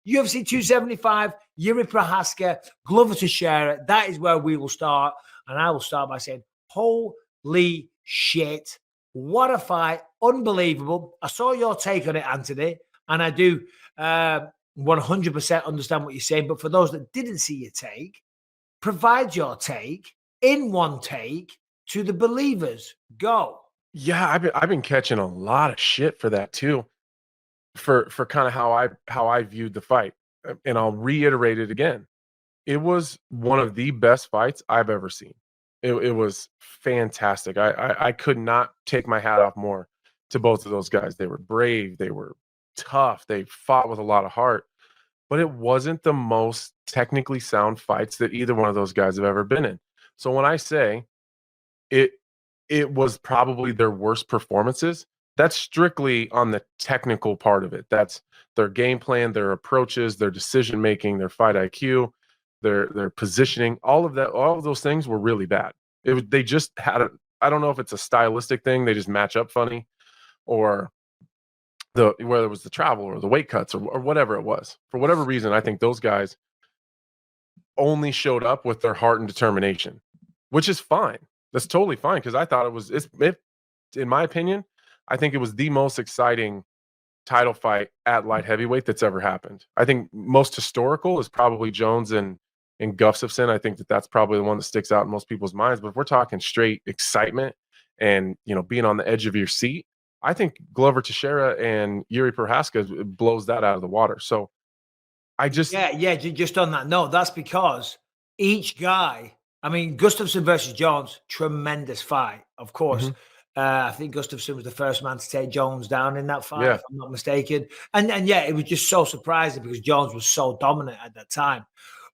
UFC 275, Jiri Prochazka, Glover Teixeira. That is where we will start. And I will start by saying, holy shit. What a fight. Unbelievable. I saw your take on it, Anthony, and I do 100% understand what you're saying. But for those that didn't see your take, provide your take in one take to the believers. Go. Yeah, I've been catching a lot of shit for that too, for kind of how I viewed the fight, and I'll reiterate it again. It was one of the best fights I've ever seen. It was fantastic. I could not take my hat off more to both of those guys. They were brave. They were tough. They fought with a lot of heart. But it wasn't the most technically sound fights that either one of those guys have ever been in. So when I say it was probably their worst performances, that's strictly on the technical part of it. That's their game plan, their approaches, their decision making, their fight IQ, their positioning. All of those things were really bad. They just had I don't know if it's a stylistic thing, they just match up funny, or whether it was the travel or the weight cuts or whatever it was. For whatever reason, I think those guys only showed up with their heart and determination, which is fine. That's totally fine, because I thought in my opinion, I think it was the most exciting title fight at light heavyweight that's ever happened. I think most historical is probably Jones and Gustafsson. I think that's probably the one that sticks out in most people's minds. But if we're talking straight excitement and, being on the edge of your seat, I think Glover Teixeira and Jiri Prochazka blows that out of the water. So I just... Yeah, just on that note, that's because each guy, I mean, Gustafsson versus Jones, tremendous fight, of course. Mm-hmm. I think Gustafsson was the first man to take Jones down in that fight, Yeah. if I'm not mistaken. And yeah, it was just so surprising because Jones was so dominant at that time.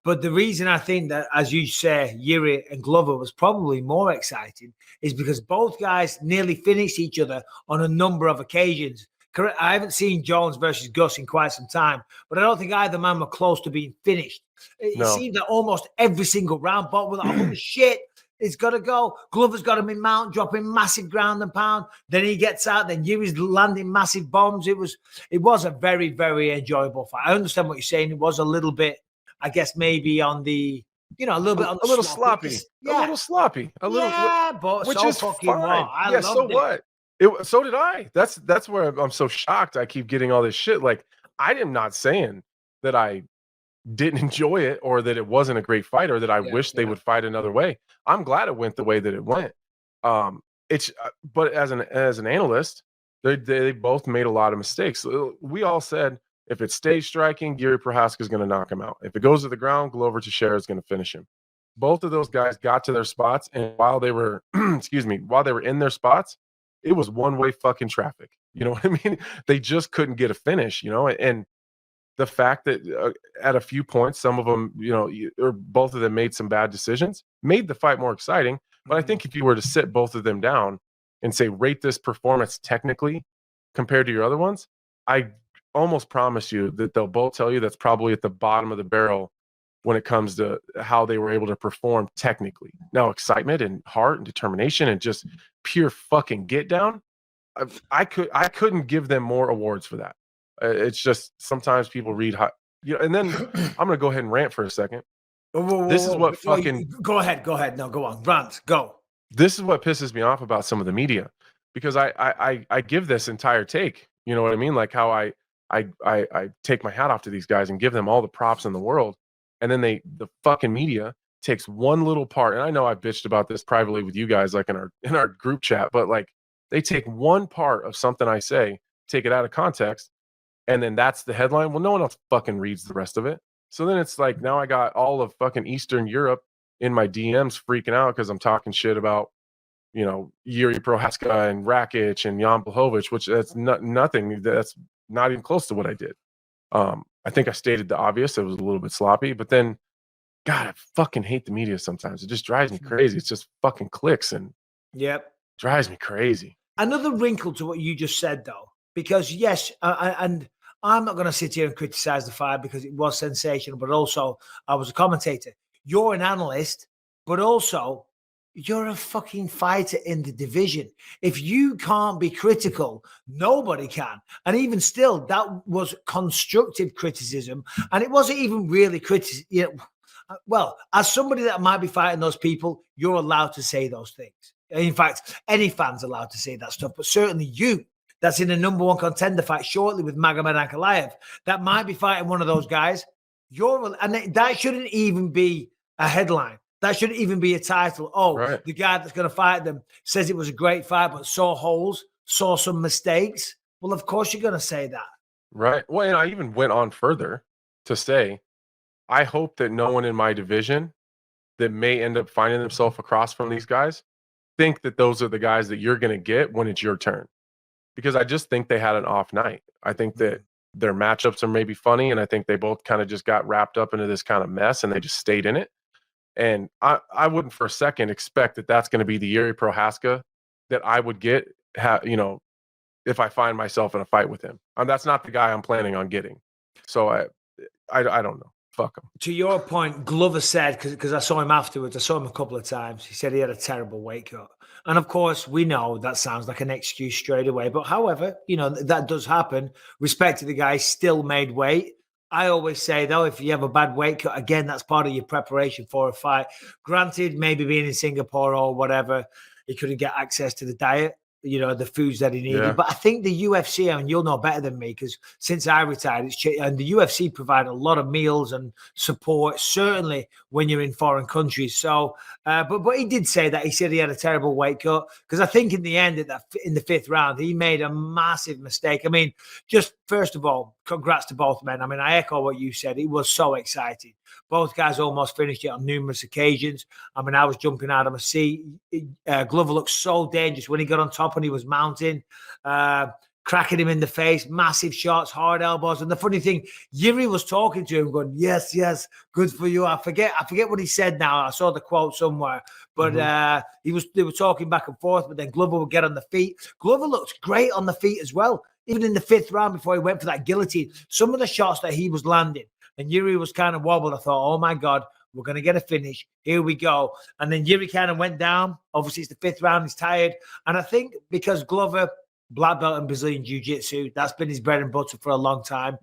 But the reason I think that, as you say, Jiri and Glover was probably more exciting is because both guys nearly finished each other on a number of occasions. I haven't seen Jones versus Gus in quite some time, but I don't think either man were close to being finished. It seemed that almost every single round, but with holy shit, it's got to go. Glover's got him in mount, dropping massive ground and pound. Then he gets out. Then Yuri's landing massive bombs. It was a very, very enjoyable fight. I understand what you're saying. It was a little bit, I guess, maybe on the, a little bit on the a little sloppy. Yeah. A little sloppy. A little, yeah, but which so is fucking fine. what? I loved so it. what? So did I. That's where I'm so shocked. I keep getting all this shit. Like, I am not saying that I didn't enjoy it or that it wasn't a great fight or that I wish they would fight another way. I'm glad it went the way that it went. But as an analyst, they both made a lot of mistakes. We all said if it stays striking, Jiri Prochazka is going to knock him out. If it goes to the ground, Glover Teixeira is going to finish him. Both of those guys got to their spots, and while they were while they were in their spots, it was one-way fucking traffic. You know what I mean? They just couldn't get a finish, and the fact that at a few points, some of them, or both of them made some bad decisions, made the fight more exciting. But I think if you were to sit both of them down and say, rate this performance technically compared to your other ones, I almost promise you that they'll both tell you that's probably at the bottom of the barrel when it comes to how they were able to perform technically. Now, excitement and heart and determination and just pure fucking get down, I couldn't give them more awards for that. It's just sometimes people read hot, and then I'm going to go ahead and rant for a second. This is what fucking... Go ahead. No, go on. Rant, go. This is what pisses me off about some of the media, because I give this entire take. You know what I mean? Like how I take my hat off to these guys and give them all the props in the world. And then the fucking media takes one little part. And I know I bitched about this privately with you guys, like in our group chat, but like they take one part of something I say, take it out of context, and then that's the headline. Well, no one else fucking reads the rest of it. So then it's like, now I got all of fucking Eastern Europe in my DMs freaking out because I'm talking shit about, Jiri Prochazka and Rakic and Jan Blachowicz, which that's nothing. That's not even close to what I did. I think I stated the obvious. It was a little bit sloppy, but then, God, I fucking hate the media sometimes. It just drives me crazy. It's just fucking clicks and drives me crazy. Another wrinkle to what you just said, though, because yes, and I'm not going to sit here and criticize the fight because it was sensational, but also I was a commentator. You're an analyst, but also, you're a fucking fighter in the division. If you can't be critical, nobody can. And even still, that was constructive criticism. And it wasn't even really criticism. Well, as somebody that might be fighting those people, you're allowed to say those things. In fact, any fan's allowed to say that stuff. But certainly you, that's in a number one contender fight shortly with Magomed Ankalaev, that might be fighting one of those guys. And that shouldn't even be a headline. That shouldn't even be a title. Oh, The guy that's going to fight them says it was a great fight, but saw holes, saw some mistakes. Well, of course you're going to say that. Right. Well, and I even went on further to say, I hope that no one in my division that may end up finding themselves across from these guys think that those are the guys that you're going to get when it's your turn. Because I just think they had an off night. I think that their matchups are maybe funny, and I think they both kind of just got wrapped up into this kind of mess, and they just stayed in it. And I wouldn't for a second expect that that's going to be the Jiri Prohaska that I would get, if I find myself in a fight with him. That's not the guy I'm planning on getting. So I don't know. Fuck him. To your point, Glover said, because I saw him afterwards, I saw him a couple of times, he said he had a terrible weight cut. And of course, we know that sounds like an excuse straight away. But however, that does happen. Respect to the guy, still made weight. I always say, though, if you have a bad weight cut, again, that's part of your preparation for a fight. Granted, maybe being in Singapore or whatever, he couldn't get access to the diet, the foods that he needed. Yeah. But I think the UFC, and you'll know better than me, because since I retired, and the UFC provide a lot of meals and support, certainly when you're in foreign countries. So, but he did say that. He said he had a terrible weight cut, because I think in the end, in the fifth round, he made a massive mistake. I mean, just first of all, congrats to both men. I mean, I echo what you said. It was so exciting. Both guys almost finished it on numerous occasions. I mean, I was jumping out of my seat. Glover looked so dangerous when he got on top and he was mounting, cracking him in the face, massive shots, hard elbows. And the funny thing, Jiri was talking to him, going, "Yes, yes, good for you." I forget what he said now. I saw the quote somewhere, but they were talking back and forth. But then Glover would get on the feet. Glover looked great on the feet as well. Even in the fifth round, before he went for that guillotine, some of the shots that he was landing, and Jiri was kind of wobbled. I thought, oh my God, we're going to get a finish. Here we go. And then Jiri kind of went down. Obviously, it's the fifth round. He's tired. And I think because Glover, black belt in Brazilian Jiu-Jitsu, that's been his bread and butter for a long time.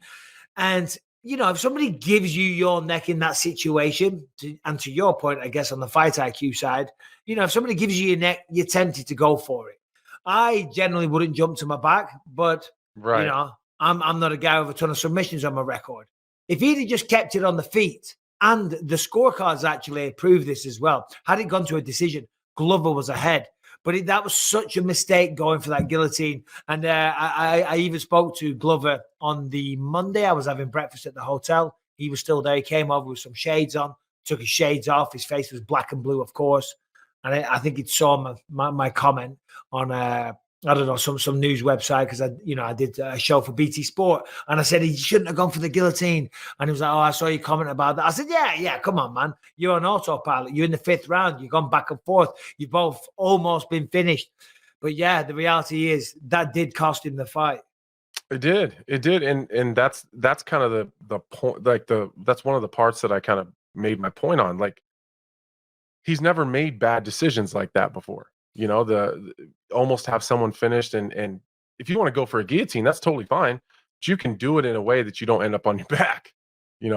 And, if somebody gives you your neck in that situation, and to your point, I guess, on the fight IQ side, if somebody gives you your neck, you're tempted to go for it. I generally wouldn't jump to my back, but, I'm not a guy with a ton of submissions on my record. If he'd have just kept it on the feet, and the scorecards actually proved this as well, had it gone to a decision, Glover was ahead. But that was such a mistake going for that guillotine. And I even spoke to Glover on the Monday. I was having breakfast at the hotel. He was still there. He came over with some shades on, took his shades off. His face was black and blue, of course. And I think he saw my comment on I don't know, some news website, because I did a show for BT Sport, and I said he shouldn't have gone for the guillotine, and he was like, "Oh, I saw you comment about that." I said, "Yeah, come on, man, you're on autopilot. You're in the fifth round. You've gone back and forth. You've both almost been finished." But yeah, the reality is that did cost him the fight. It did, and that's kind of the point. Like that's one of the parts that I kind of made my point on. Like, he's never made bad decisions like that before. The almost have someone finished, and if you want to go for a guillotine, that's totally fine. But you can do it in a way that you don't end up on your back.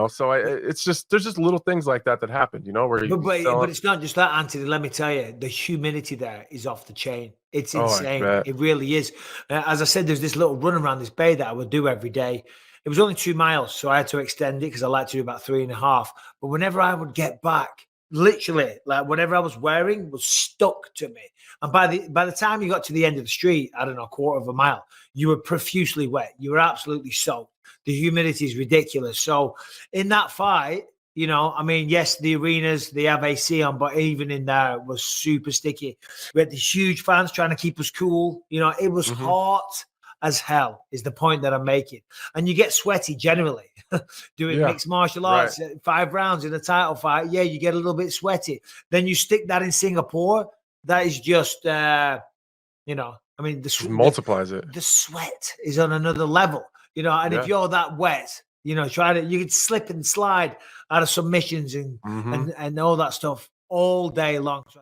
So it's just, there's just little things like that happen. Where but it's not just that, Anthony. Let me tell you, the humidity there is off the chain. It's insane. It really is. As I said, there's this little run around this bay that I would do every day. It was only 2 miles, so I had to extend it because I like to do about 3.5. But whenever I would get back, literally, like whatever I was wearing was stuck to me. And by the time you got to the end of the street, I don't know, 1/4 mile, you were profusely wet. You were absolutely soaked. The humidity is ridiculous. So in that fight, yes, the arenas, they have AC on, but even in there, it was super sticky. We had these huge fans trying to keep us cool. It was hot as hell, is the point that I'm making. And you get sweaty generally doing mixed martial arts, 5 rounds in a title fight. Yeah, you get a little bit sweaty. Then you stick that in Singapore. That is just, the multiplies it. The sweat is on another level, and if you're that wet, you could slip and slide out of submissions and all that stuff all day long. So